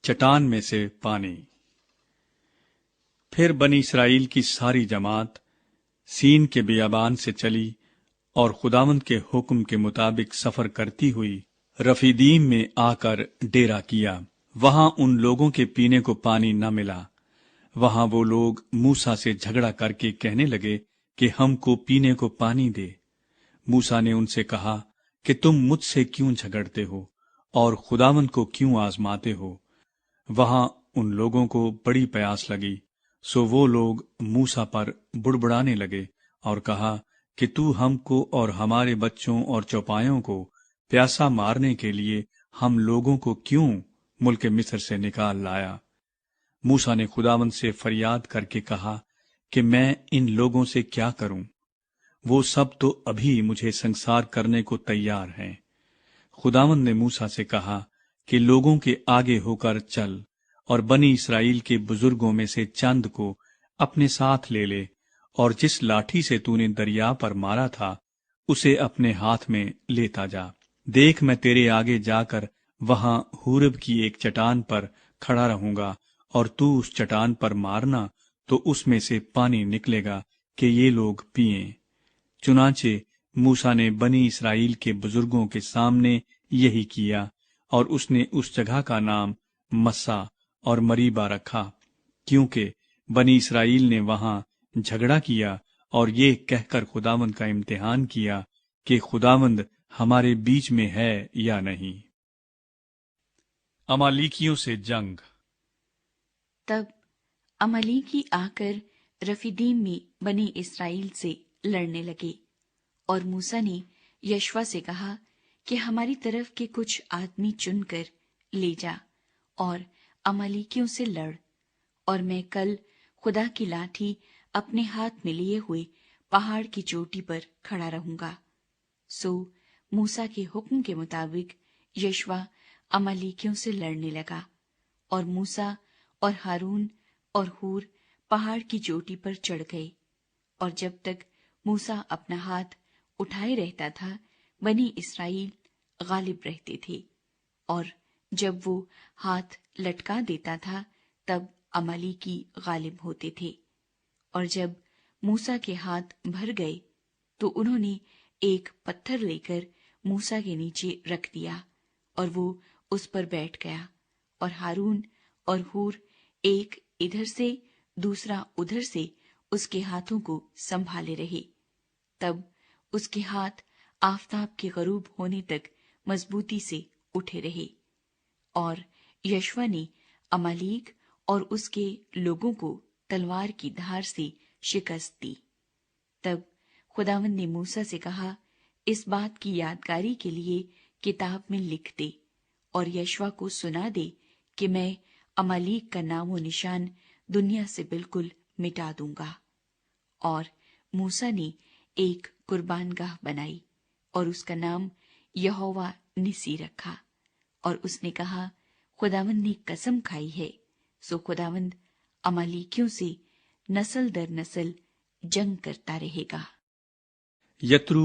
چٹان میں سے پانی۔ پھر بنی اسرائیل کی ساری جماعت سین کے بیابان سے چلی اور خداوند کے حکم کے مطابق سفر کرتی ہوئی رفیدیم میں آ کر ڈیرا کیا۔ وہاں ان لوگوں کے پینے کو پانی نہ ملا۔ وہاں وہ لوگ موسیٰ سے جھگڑا کر کے کہنے لگے کہ ہم کو پینے کو پانی دے۔ موسیٰ نے ان سے کہا کہ تم مجھ سے کیوں جھگڑتے ہو اور خداوند کو کیوں آزماتے ہو؟ وہاں ان لوگوں کو بڑی پیاس لگی، سو وہ لوگ موسیٰ پر بڑبڑانے لگے اور کہا کہ تو ہم کو اور ہمارے بچوں اور چوپایوں کو پیاسا مارنے کے لیے ہم لوگوں کو کیوں ملک مصر سے نکال لایا؟ موسیٰ نے خداوند سے فریاد کر کے کہا کہ میں ان لوگوں سے کیا کروں؟ وہ سب تو ابھی مجھے سنسار کرنے کو تیار ہیں۔ خداوند نے موسیٰ سے کہا کہ لوگوں کے آگے ہو کر چل اور بنی اسرائیل کے بزرگوں میں سے چند کو اپنے ساتھ لے لے، اور جس لاٹھی سے تو نے دریا پر مارا تھا اسے اپنے ہاتھ میں لیتا جا۔ دیکھ، میں تیرے آگے جا کر وہاں ہورب کی ایک چٹان پر کھڑا رہوں گا، اور تو اس چٹان پر مارنا تو اس میں سے پانی نکلے گا کہ یہ لوگ پئیں۔ چنانچہ موسیٰ نے بنی اسرائیل کے بزرگوں کے سامنے یہی کیا، اور اس نے اس جگہ کا نام مسا اور مریبا رکھا، کیونکہ بنی اسرائیل نے وہاں جھگڑا کیا اور یہ کہہ کر خداوند کا امتحان کیا کہ خداوند ہمارے بیچ میں ہے یا نہیں۔ امالیکیوں سے جنگ۔ تب امالیکی آ کر رفیدیم میں بنی اسرائیل سے لڑنے لگے، اور موسیٰ نے یشوع سے کہا کہ ہماری طرف کے کچھ آدمی چن کر لے جا اور امالیکیوں سے لڑ، اور میں کل خدا کی لاٹھی اپنے ہاتھ میں لیے ہوئے پہاڑ کی چوٹی پر کھڑا رہوں گا۔ سو موسیٰ کے حکم کے مطابق یشوع امالیکیوں سے لڑنے لگا، اور موسیٰ اور ہارون اور ہور پہاڑ کی چوٹی پر چڑھ گئے، اور جب تک موسیٰ اپنا ہاتھ اٹھائے رہتا تھا بنی اسرائیل غالب رہتے تھے، اور جب وہ ہاتھ لٹکا دیتا تھا تب امالیکی غالب ہوتے تھے۔ اور جب موسیٰ کے ہاتھ بھر گئے تو انہوں نے ایک پتھر لے کر موسیٰ کے نیچے رکھ دیا، اور وہ اس پر بیٹھ گیا، اور ہارون اور ہور ایک ادھر سے دوسرا ادھر سے اس کے ہاتھوں کو سنبھالے رہے۔ تب اس کے ہاتھ آفتاب کے غروب ہونے تک مضبوطی سے اٹھے رہے، اور یشوع نے امالیک اور اس کے لوگوں کو تلوار کی دھار سے شکست دی۔ تب خداوند نے موسیٰ سے کہا، اس بات کی یادگاری کے لیے کتاب میں لکھ دے، اور یشوع کو سنا دے کہ میں امالیک کا نام و نشان دنیا سے بالکل مٹا دوں گا۔ اور موسیٰ نے ایک قربان گاہ بنائی اور اس کا نام یہوہ نسی رکھا، اور اس نے کہا، خداوند نے قسم کھائی ہے، سو خداوند امالیکیوں سے نسل در نسل جنگ کرتا رہے گا۔ یترو